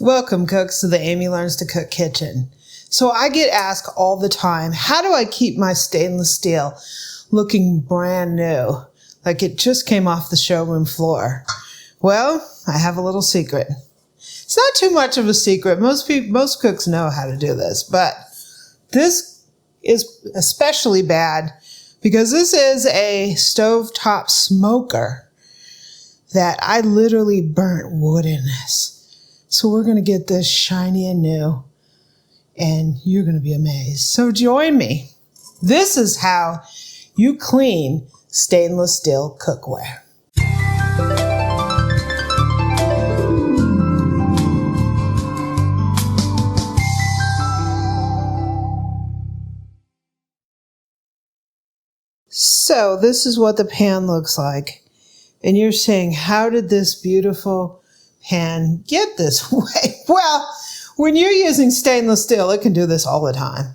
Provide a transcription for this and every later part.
Welcome, cooks, to the Amy Learns to Cook kitchen. So I get asked all the time, how do I keep my stainless steel looking brand new, like it just came off the showroom floor? Well, I have a little secret. It's not too much of a secret. Most cooks know how to do this, but this is especially bad because this is a stovetop smoker that I literally burnt wood in this. So we're going to get this shiny and new, and you're going to be amazed. So join me. This is how you clean stainless steel cookware. So this is what the pan looks like. And you're saying, how did this beautiful pan get this way? Well, when you're using stainless steel, it can do this all the time.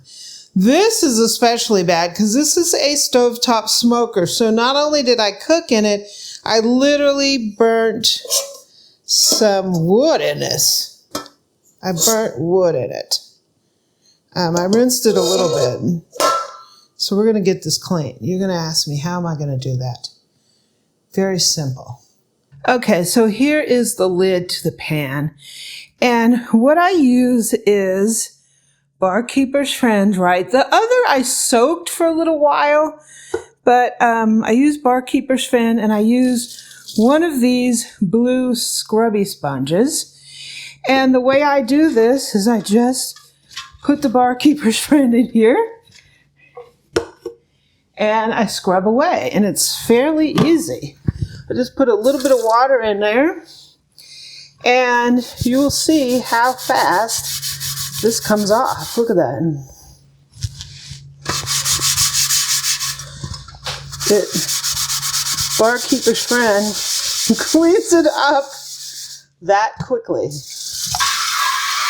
This is especially bad because this is a stovetop smoker. So not only did I cook in it, I literally burnt some wood in this. I burnt wood in it. I rinsed it a little bit. So we're going to get this clean. You're going to ask me, how am I going to do that? Very simple. Okay, so here is the lid to the pan. And what I use is Barkeepers Friend, right? The other I soaked for a little while, but I use Barkeepers Friend, and I use one of these blue scrubby sponges. And the way I do this is I just put the Barkeepers Friend in here, and I scrub away, and it's fairly easy. I just put a little bit of water in there, and you will see how fast this comes off. Look at that. Barkeeper's Friend cleans it up that quickly.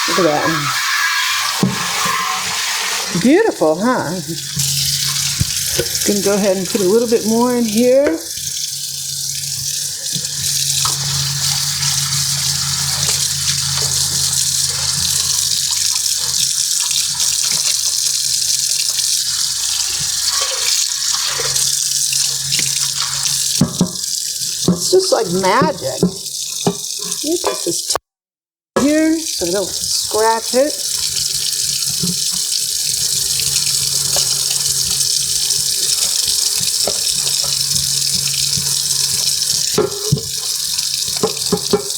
Look at that. Beautiful, huh? Gonna go ahead and put a little bit more in here. It's just like magic. Let me put this here so I don't scratch it.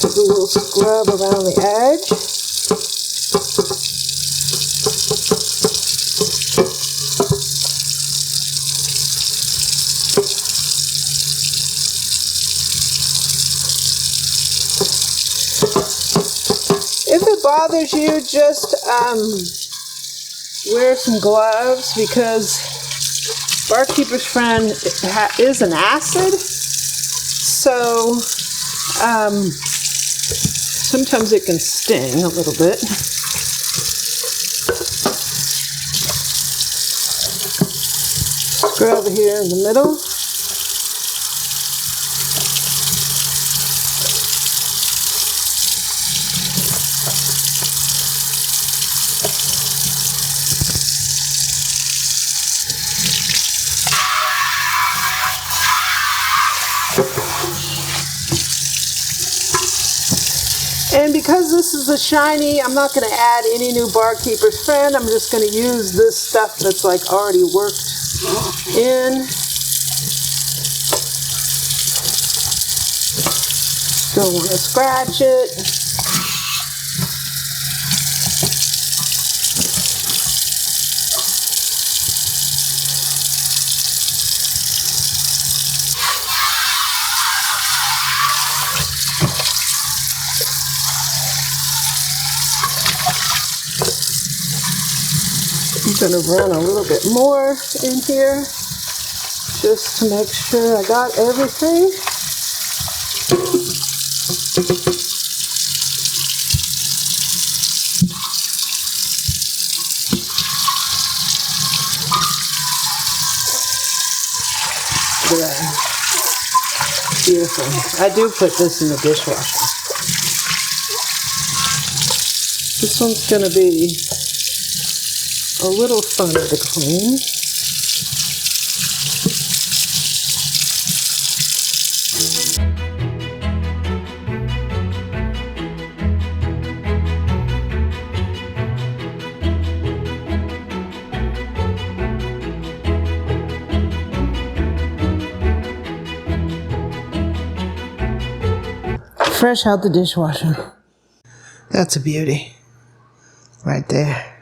Take a little scrub around the edge. If it bothers you, just wear some gloves because Barkeeper's Friend is an acid, so sometimes it can sting a little bit. Scrub here in the middle. And because this is a shiny, I'm not going to add any new Barkeeper's Friend. I'm just going to use this stuff that's like already worked in. Don't want to scratch it. I'm going to run a little bit more in here just to make sure I got everything. Good. Beautiful. I do put this in the dishwasher. This one's going to be a little funner to clean. Fresh out the dishwasher. That's a beauty right there.